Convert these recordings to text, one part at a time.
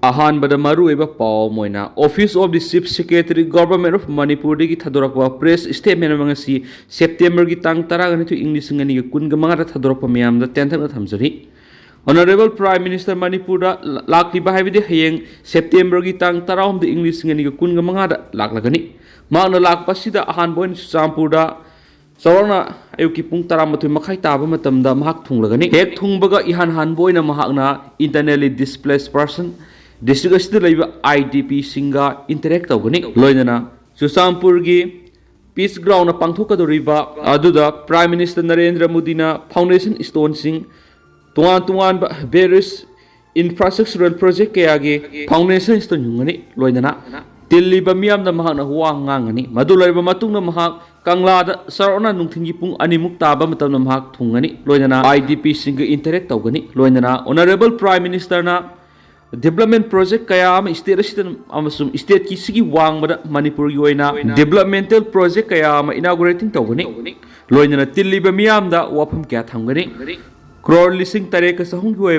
अहानबद मरुएब पाव मोइना office of the chief secretary government of Manipur की थदोरकवा प्रेस स्टेटमेंट मंगसी सेप्टेम्बर की तांग 10 इंग्लिश संगनी कुनग मंगा थदोरक मयाम टेंथक थमजरी ऑनरेबल प्राइम मिनिस्टर मणिपुर लाक्लिबा हाइबदि हयेंग सेप्टेम्बर की तांग 10 इंग्लिश संगनी कुनग मंगा लाक्लगनी मांगना लाक्पसिदा अहानबोइन चामपुरदा सौरना अयुकी पुंग 13 मखाई ताब मतमदा महक थुंगलगनी हेक थुंगबगा इहान हानबोइना महकना internally displaced person district IDP सिंगा इंटरेक्ट तौगनी लोइनना चुचामपुर की पीस ग्राउंड पांथोकदोरिबा अदुदा prime minister Narendra Modi foundation stone सिंग तुआन वेरियस इंफ्रास्ट्रक्चरल प्रोजेक्ट कयागे फाउंडेशन स्टोन युंगनी लोइनना तिल्लिबा मियामदा महकना हुआ nganगनी मदु लोइबा मतुंगना महक कंगलादा सरौना नुंथिंगी पुंग अनिमुक ताबा मतमना महक थुंगनी लोइनना IDP सिंग इंटरेक्ट तौगनी लोइनना ऑनरेबल प्राइम मिनिस्टर ना डेवलपमेंट प्रोजेक्ट कया स्टेट की वांग मणिपुर की डेवलपमेंटल प्रोजेक्ट कया इनागुरेटिंग तौगनी लोइनना तिल्लिब मियामदा वाफम क्या थमगनी करोड़ लिसिंग 3 सहूं की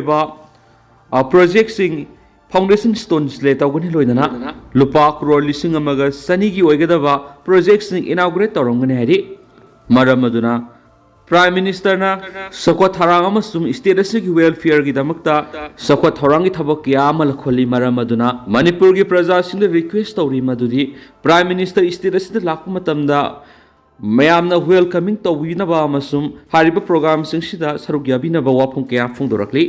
प्रोजेक्ट सिंग फाउंडेशन स्टोन ले तौगनी लोइनना लुपा करोड़ लिसिंग सनी की प्रोजेक्ट सिंग इनागुरेट तौरंगनी है मरम अदुना प्राइम मिनिस्टर ना सकोत थरांग स्टेट की वेलफेयर की दमकता सकोत थरांग की थबक क्या लखोली मरम अदुना मणिपुर की प्रजा सिंह रिक्वेस्ट तौरी मदुदी प्राइम मिनिस्टर स्टेट लाख मतमदा मयामना वेलकमिंग तौबिनबा अमसुम हारिबा प्रोग्राम सिंह सरुक याबिनबा वाफम क्या फोंदोरकली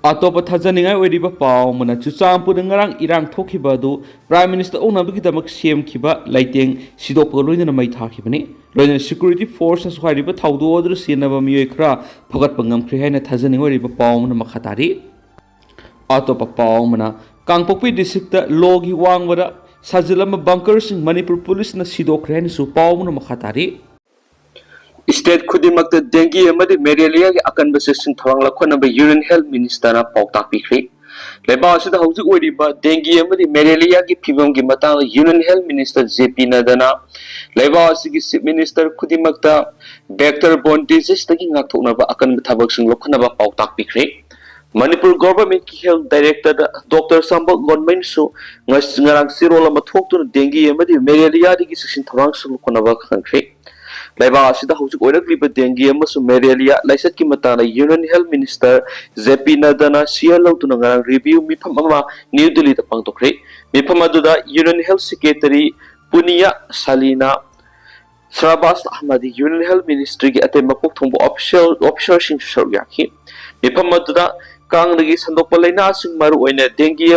अतोप थजनिंग पाव मन चुचामपुर इरांग थोखिबदु प्राइम मिनिस्टर ओनबगीदमक सेमखिबा लाइटेंग सिदोपग लोइनना मई थाखिबनी लोइनना सिक्योरिटी फोर्स हारिबा थौदोदु सेनबा मियोय खरा फगतप ngamkhre हाइना थजनिंग पाव मन मखातारी अतोप पाव मन कांगपोकपी डिस्ट्रिक्ट लोगी वांगबदा साजिलम बंकर सिंह मणिपुर पुलिस न सिदोखरे हाइना सु पाव मन मखातारी स्टेट खुदिमक डेंगी मेलेरिया की अकनब से थवांग लखनब यूरिन हेल्थ मिनिस्टर पाउताक पीख्रे लेबासिदा हौजिक डेंगी मेलेरिया की फिवम की मतांग यूरिन हेल्थ मिनिस्टर JP नदना लेबासिगी चीफ मिनिस्टर खुदिमक वेक्टर बोर्न डिजीज तकी ngathoknaba अकनब थबकसिंग लखनब पाउताक पीख्रे मणिपुर गवर्नमेंट की हेल्थ डायरेक्टर डॉक्टर संबक गवर्नमेंट सु ngarang sirol ama thoktu dengue malaria की सेक्शन थवांग लखनब खंख्रे लाइबा हौजिक ओरकलिबा डेंगी मेलेरिया लाइसत की मताना यूनियन हेल्थ मिनिस्टर JP नदना सिया लौतुना ngarang रिव्यू मिफम अमा न्यू दिल्ली दा पांगतोखरे मिफम अदुदा union health secretary Punya Salila Srivastava अहमदी यूनियन हेल्थ मिनिस्ट्री की अते मपुक थोंबो ऑफिसर सिंह सरुक याखि मिफम अदुदा कांगदगी संदोकपा लैना सिंह मरु ओइना dengue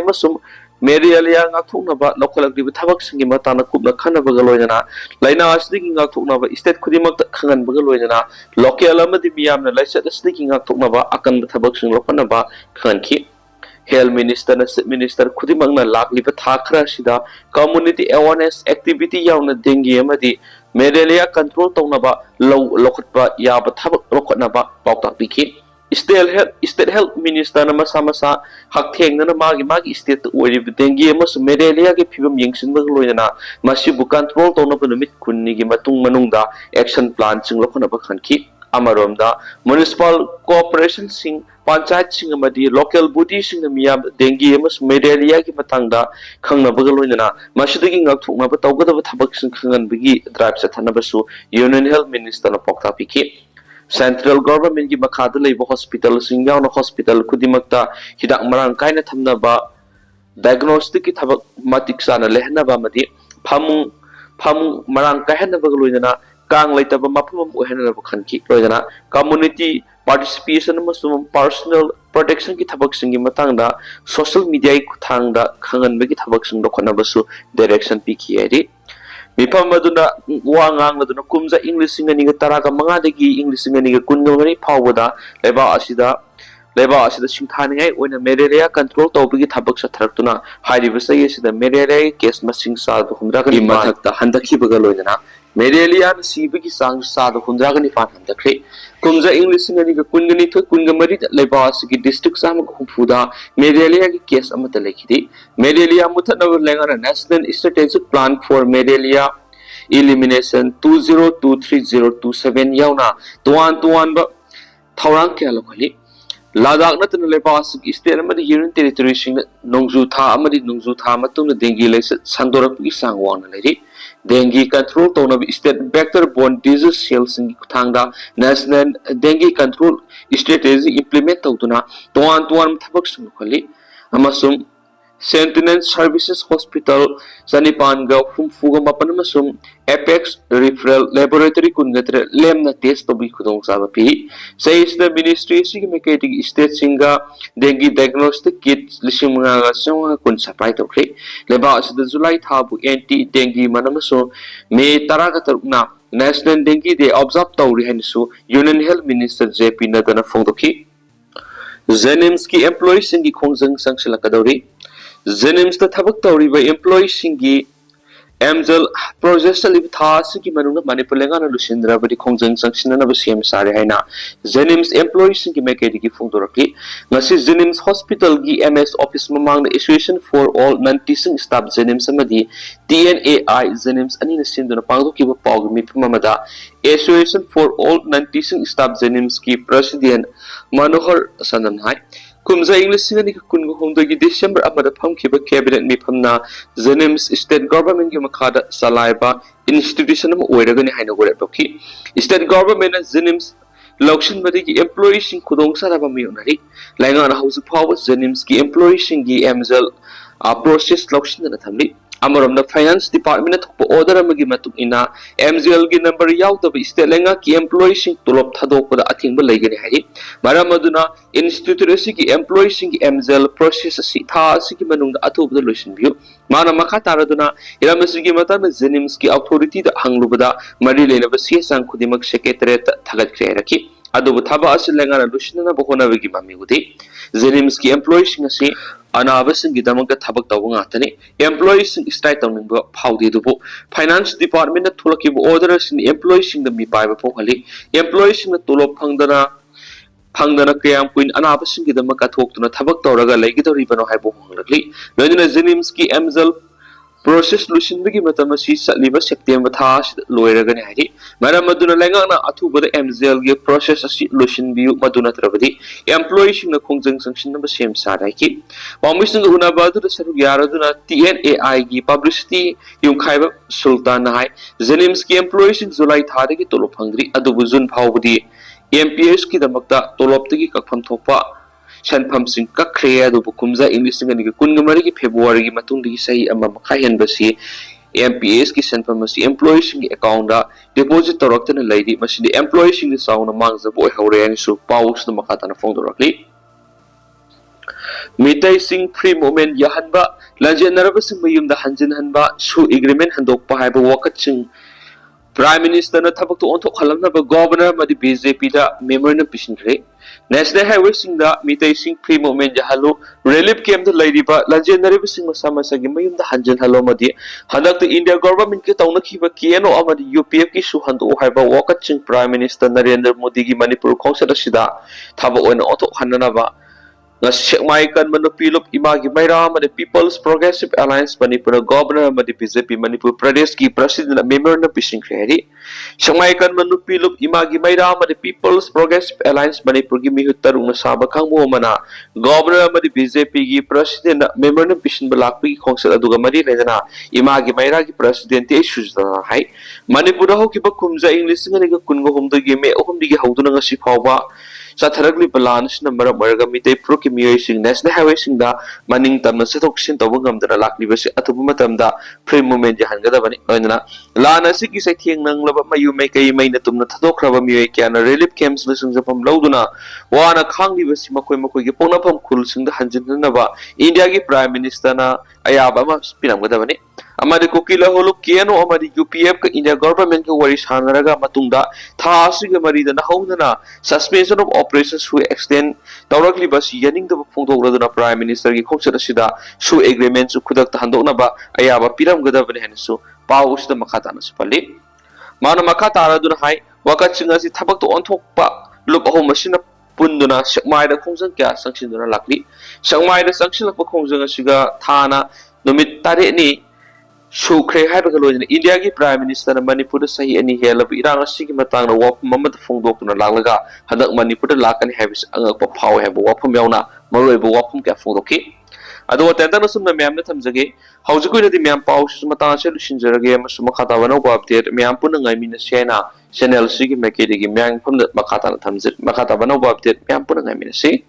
malaria ngathoknaba lokalakliba thabak singi matana kupna khanabaga loinana laina asdigi ngathoknaba state khudimak khanganbaga loinana local amadi miyamna laisat asdigi ngathoknaba akan thabak sing lokanaba khanki health minister na minister khudimangna lakliba thakra sida community awareness activity yauna dengue amadi malaria control तौनबा लौखटबा याबा थबक लौखटनबा पाउता पिखि state health minister मसा मसा हकथेंगना मागी स्टेट ओरिब डेंगी मेलेरिया के फिबम यंगसिनबा लोइना मसिबु कंट्रोल तौनबा नुमित खुन्नी की मतुंग मनुंगदा एक्शन प्लान सिंग लौखटनबा खनखि अमरोमदा म्युनिसिपल कोऑपरेशन सिंग पंचायत सिंग अमदी लोकल बॉडी सिंग मियाम डेंगी मेलेरिया की मतंगदा खंगनबगा लोइना मसिदगी ngakthoknaba tawgadaba thabak sing khanganbigi drive sathanabsu union health minister न पक्ता पिखि सेंट्रल गवर्नमेंट की मखादा लेबा हॉस्पिटल सिंग यावना हॉस्पिटल खुदिमक्ता हिदाक मरांग कायना थमनबा डायग्नोस्टिक की थबक मतिक साना लेहनबा मदि फामुंग Marang कायहनबगा लोइना Kong लेतबा मफम ओहनबा खनखि लोइना community participation personal protection की थबक सिंगी मतंगदा social media की खुथांगदा खंगनबगी थबक सिंग दोखनबसु direction पिखि हैरि मिफम मदुना वांगांग मदुना कुमजा English सिंगनी ग तरागा मंगादगी English सिंगनी ग कुनगमनि फावदा लेबा असिदा सिंथानिङै ओइना मेलेरिया कंट्रोल तौबगी थबक सथरक्तुना हारिबसै असिदा मेलेरिया केस मसिंग सा हुमरागनि मथक्ता हंदखिबगा लोइना Medelia Sibiki Sang Sada Hundragani Fan Handakre, Kumza English in the Kungani to Kungamari, Lebasiki district Sam Humfuda, Medelia case Amatalekiti, Medelia Mutanavar Langar National Strategic Plan for Medelia Elimination 2023-027 Yauna, Tuan Tauranke locally. Ladak not in the Lebas is there a Union territory Nongzu Ta Amadi Nongzu Tamatun, the dengue lace Sandora Pisang one lady. Dengue control tone of state vector-borne disease cells in Tanga, National Dengue Control Strategy implement Tuna, Tuan Tabaks locally, Amasum. Sentinel Services Hospital, Sanipanga, Fugamapanasum, Apex Referral Laboratory Kungatre, Lemna test of Bikudong Sabapi, says the Ministry Significating State Singa, Dengue Diagnostic Kits, Lishimunga, Sanga Kunsapai Tokre, Lebas the Zulai Tabu, Anti Dengue Manamaso, May Tarakataruna, National Dengue Day Observe Tauri Hensu, Union Health Minister JP Nadana Fondoki, Zenimski employees in the Kongzang Sangshalakadori. Zenims the Tabaktori by employees Singi Amzel process a live task Manuna Manipulang and Lucindra, but the Kongzang sanction of a CM Sarihana. Zenims employees Singi make a gift from directly. Nasi Zenims Hospital GMS Office Mamang the Association for all non-teaching staff Zenims Samadi, TNAI Zenims and in a Sindana Pango Kiba Pog Mipamada, Association for all non-teaching staff Zenims Ki President Manohar Sanamhai. Kumza English in the Kungo Home December about the Pumkiba Cabinet Mipamna, Zenims State Government Yumakada Salaiba, Institution of Oregon Hinogoki. State Government and Zenims Lokshin Badiki employees in Kudong Sarabamionari, Langan House of Power, Zenimski employees in Amzel, process Lokshin and Atamli. Amaram the Finance Department order Magimatu ina MZL number out of Stelenga ki employees in Tulop Tadoko the Atimba Legani Maramaduna Institute employees in MZL process Sita Sikimanung Atu the Lucian view Mana Makataraduna Iramasigi Matan Zenimski authority the Hanglubada Marile of Siasan Kudimak Secretary Thoklakle Adobu Taba Asilenga Luciana Bohona Vigimami Zenimski employees in a sea Anavas Gidamaka Tabak Tawangatani, employees in State on Paudi Dubo, Finance Department at Tulaki orders in employees in the Mipai Pohali, employees in the Tulo Pangdana Kriam Queen Anavas Gidamaka talk to the Tabak Toraga Lake the Ribbon of Hypo Hungry, Lena Zenimski Amzel. Process Lucian Bigi Matamasi Liva September Tash, Lower Ganadi, Madame Maduna Langana Atuba the MZL give process a Lucian view Maduna Travadi, employees in the Kongzang sanction number same Sadaki. While missing Unabadu the Saruyaraduna TNAI give publicity, Yunkaiba Sultanai, Zenimski employees in Zulai Tadaki Tolop Hungry, Adubuzun Paudi, MPS Kidamakta, Toloptiki Kakam Topa. Shan Pumpsing Kakrea, the Bukumza, English and the Kungamari, February, Matundi say a Mamakai embassy, MPS Kisan Pharmacy, employees in the account, deposit director and lady, must the employees in the sound amongst the boy houkhre and so powers the Makatan phone directly. Mitai Sing pre moment Yahanba, Lajan Nervous Mayum the Hanjin Hanba, Shu agreement and Dok Pahaba Wakaching. Prime Minister na tabak to onto kalamna ba Governor ma di BJP da Memorandum Pishinre National Highway sing da mitay sing primo men halo relief camp da lady ba legendary sing masama sa gimayum da hanjan halo ma di hadak to India government ki tauna ki ba kiano amadi UPF ki suhan do haiba wakat sing Prime Minister Narendra Modi gi Manipur khongsa sida thaba on onto hanana ba Maikan Manupilop Imagi Mayram and the People's Progressive Alliance Manipur Governor and the BJP Manipur Pradesh ki President Memorandum Pishinre Maikan Manupilop Imagi Mayram and the People's Progressive Alliance Manipur Gimihutarung Sabakang Womana Governor and the BJP ki President Memorandum Pishin Balakpi Kongsa Adugamari Redana Imagi Mayragi President issues the high Manipur Hokiba Kumza English and Kungo Hum the Game Okum Digi Haudunanga Sipawa Sataragli balance number of Margamite procumulation National Highway sing da Maning Tam Setoxin Tobungam the Lakli Atubumatamda pre moment Hangada Lana Siki Saking Nangla Mayu make a mainatum Tadokrava Muekiana relief camps listens upon Loduna Wana Kangi Vesimakoimako Ponapam Kuls in the Hanjanava India Prime Minister Ayabama Spinam Gadavani Amadi Kuki Holo Kiano Amadi UPF India government Waris Hanaraga Matunda Tasiga Marida Honana suspension of operations who extend directly bus yening the Punto Prime Minister Kongsa Sida Shu agreements to conduct Handonaba Ayaba Piram Gadavan Hensu Paus the Makatanas Pali Mana maka tara dun hai wakat singa si thabak to onthok pa lup ahom masina punduna sakmai da khongjang kya sangsin duna lakli sakmai da sangsin lakpa khongjang asiga thana numit tare ni houkhre hai ba galojina India ki Prime Minister Manipur sahi ani helab irang asigi matang na wap mamat phongdok na laglaga hadak Manipur lakani habis angak pa phau hai ba wapum yauna maroi ba wapum kya phongdoki ado tenta na sumna myam na thamjage haujikoi na di myam pau su matang se lusinjarage masuma khata bana ko update myam pun ngai min sena channel sigi mekedi gi myam phum makhata na thamjit makhata bana ko update myam pun ngai min se